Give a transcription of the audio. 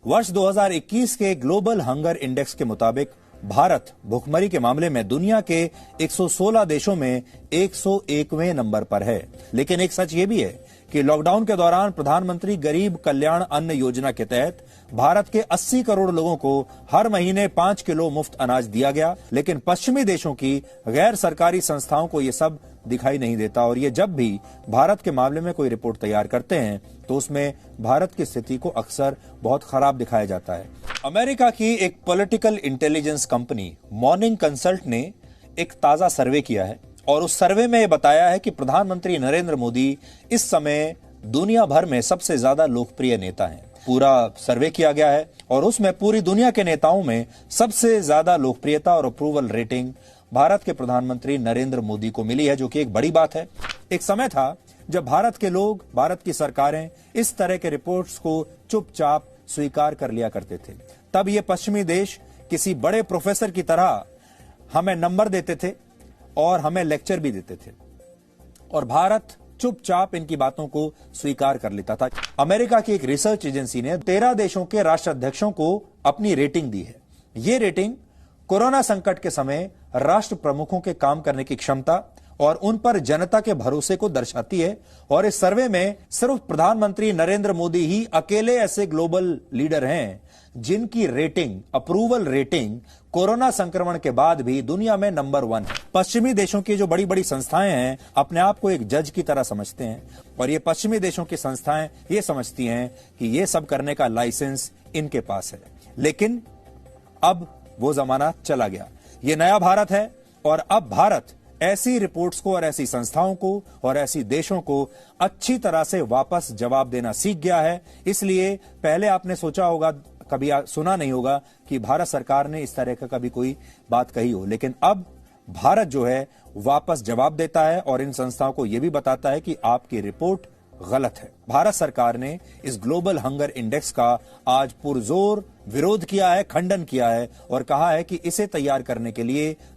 वर्ष 2021 के global hunger index के मुताबिक भारत भुखमरी के मामले में दुनिया के 116 देशों में 101वें नंबर पर है। लेकिन एक सच ये भी है कि लॉकडाउन के दौरान प्रधानमंत्री गरीब कल्याण अन्न योजना के तहत भारत के 80 करोड़ लोगों को हर महीने 5 किलो मुफ्त अनाज दिया गया। लेकिन पश्चिमी देशों की गैर सरकारी संस्थाओं को ये सब दिखाई नहीं देता और ये जब भी भारत के मामले में कोई रिपोर्ट तैयार करते हैं तो उसमें भारत की स्थिति को अक्सर बहुत खराब दिखाया जाता है। अमेरिका की एक political intelligence company morning consult ने एक ताजा सर्वे किया है और उस सर्वे में यह बताया है कि प्रधानमंत्री नरेंद्र मोदी इस समय दुनिया भर में सबसे ज्यादा लोकप्रिय नेता हैं। पूरा सर्वे किया गया है और उसमें पूरी दुनिया के नेताओं में सबसे ज्यादा लोकप्रियता और अप्रूवल रेटिंग भारत के प्रधानमंत्री नरेंद्र मोदी को मिली है, जो कि एक बड़ी बात है। एक समय था जब भारत के लोग, भारत की सरकारें इस तरह के रिपोर्ट्स को चुपचाप स्वीकार कर लिया करते थे। तब ये पश्चिमी देश किसी बड़े प्रोफेसर की तरह हमें नंबर देते थे और हमें लेक्चर भी देते थे और भारत चुपचाप इनकी बातों को स्वीकार कर लेता था। अमेरिका की एक रिसर्च एजेंसी ने 13 देशों के राष्ट्राध्यक्षों को अपनी रेटिंग दी है। ये रेटिंग कोरोना संकट के समय राष्ट्र प्रमुखों के काम करने की क्षमता और उन पर जनता के भरोसे को दर्शाती है। और इस सर्वे में सिर्फ प्रधानमंत्री नरेंद्र मोदी ही अकेले ऐसे ग्लोबल लीडर हैं जिनकी रेटिंग, अप्रूवल रेटिंग कोरोना संक्रमण के बाद भी दुनिया में नंबर 1 है। पश्चिमी देशों की जो बड़ी बड़ी संस्थाएं हैं अपने आप को एक जज की तरह समझते हैं और ये पश्चिमी देशों की संस्थाएं ये समझती हैं कि ये सब करने का लाइसेंस इनके पास है। लेकिन अब वो जमाना चला गया। ये नया भारत है और अब भारत ऐसी रिपोर्ट्स को और ऐसी संस्थाओं को और ऐसी देशों को अच्छी तरह से वापस जवाब देना सीख गया है। इसलिए पहले आपने सोचा होगा, कभी सुना नहीं होगा कि भारत सरकार ने इस तरह का कभी कोई बात कही हो, लेकिन अब भारत जो है वापस जवाब देता है और इन संस्थाओं को यह भी बताता है कि आपकी रिपोर्ट गलत है। भारत सरकार ने इस ग्लोबल हंगर इंडेक्स का आज पुरजोर विरोध किया है, खंडन किया है और कहा है कि इसे तैयार करने के लिए